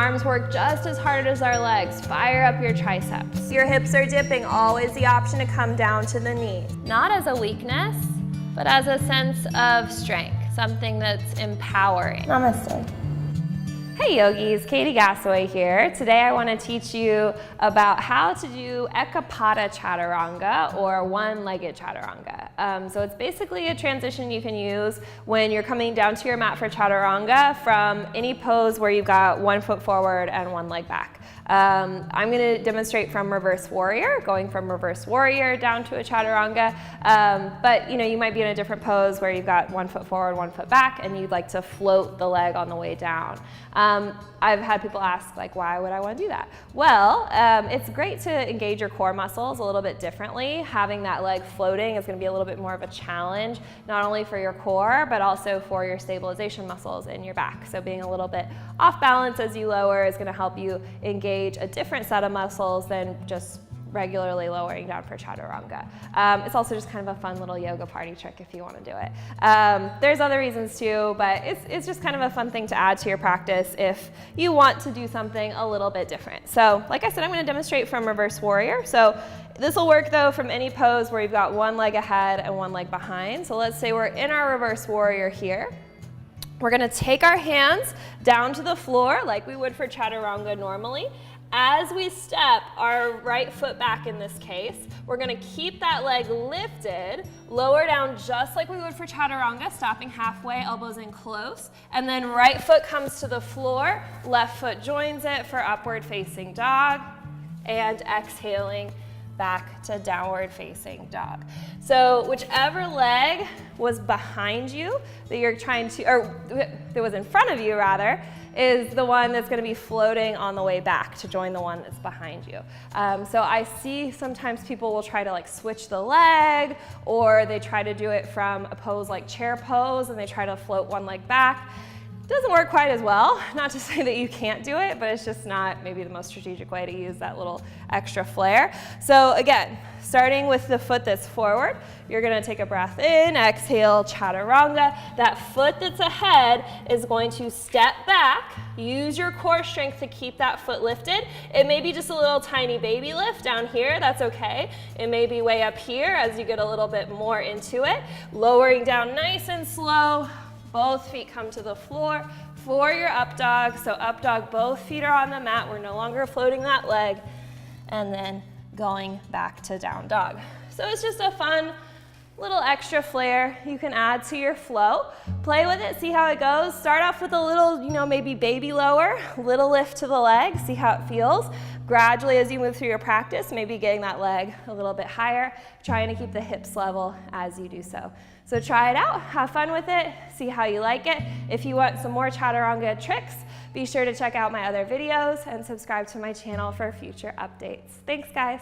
arms work just as hard as our legs. Fire up your triceps. Your hips are dipping, always the option to come down to the knee. Not as a weakness, but as a sense of strength, something that's empowering. Namaste. Hey yogis, Katy here. Today I want to teach you about how to do Eka Pada Chaturanga, or one-legged chaturanga. So it's basically a transition you can use when you're coming down to your mat for chaturanga from any pose where you've got one foot forward and one leg back. I'm going to demonstrate from reverse warrior, going from reverse warrior down to a chaturanga, but you might be in a different pose where you've got one foot forward, one foot back, and you'd like to float the leg on the way down. I've had people ask, like, why would I want to do that? Well, it's great to engage your core muscles a little bit differently. Having that leg floating is going to be a little bit more of a challenge, not only for your core, but also for your stabilization muscles in your back. So being a little bit off balance as you lower is going to help you engage a different set of muscles than just regularly lowering down for chaturanga. It's also just kind of a fun little yoga party trick if you want to do it. There's other reasons too, but it's just kind of a fun thing to add to your practice if you want to do something a little bit different. So like I said, I'm going to demonstrate from reverse warrior. So this will work though from any pose where you've got one leg ahead and one leg behind. So let's say we're in our reverse warrior here. We're going to take our hands down to the floor like we would for chaturanga normally. As we step our right foot back in this case, we're going to keep that leg lifted, lower down just like we would for chaturanga, stopping halfway, elbows in close, and then right foot comes to the floor, left foot joins it for upward facing dog, and exhaling back to downward facing dog. So whichever leg was behind you that you're trying to, or that was in front of you rather, is the one that's going to be floating on the way back to join the one that's behind you. So I see sometimes people will try to like switch the leg, or they try to do it from a pose like chair pose and they try to float one leg back. Doesn't work quite as well. Not to say that you can't do it, but it's just not maybe the most strategic way to use that little extra flair. So again, starting with the foot that's forward, you're going to take a breath in, exhale, chaturanga. That foot that's ahead is going to step back, use your core strength to keep that foot lifted. It may be just a little tiny baby lift down here, that's okay. It may be way up here as you get a little bit more into it. Lowering down nice and slow. Both feet come to the floor for your up dog. So up dog, both feet are on the mat. We're no longer floating that leg. And then going back to down dog. So it's just a fun little extra flair you can add to your flow. Play with it, see how it goes. Start off with a little, maybe baby lower, little lift to the leg, see how it feels. Gradually, as you move through your practice, maybe getting that leg a little bit higher, trying to keep the hips level as you do so. So try it out, have fun with it, see how you like it. If you want some more chaturanga tricks, be sure to check out my other videos and subscribe to my channel for future updates. Thanks, guys.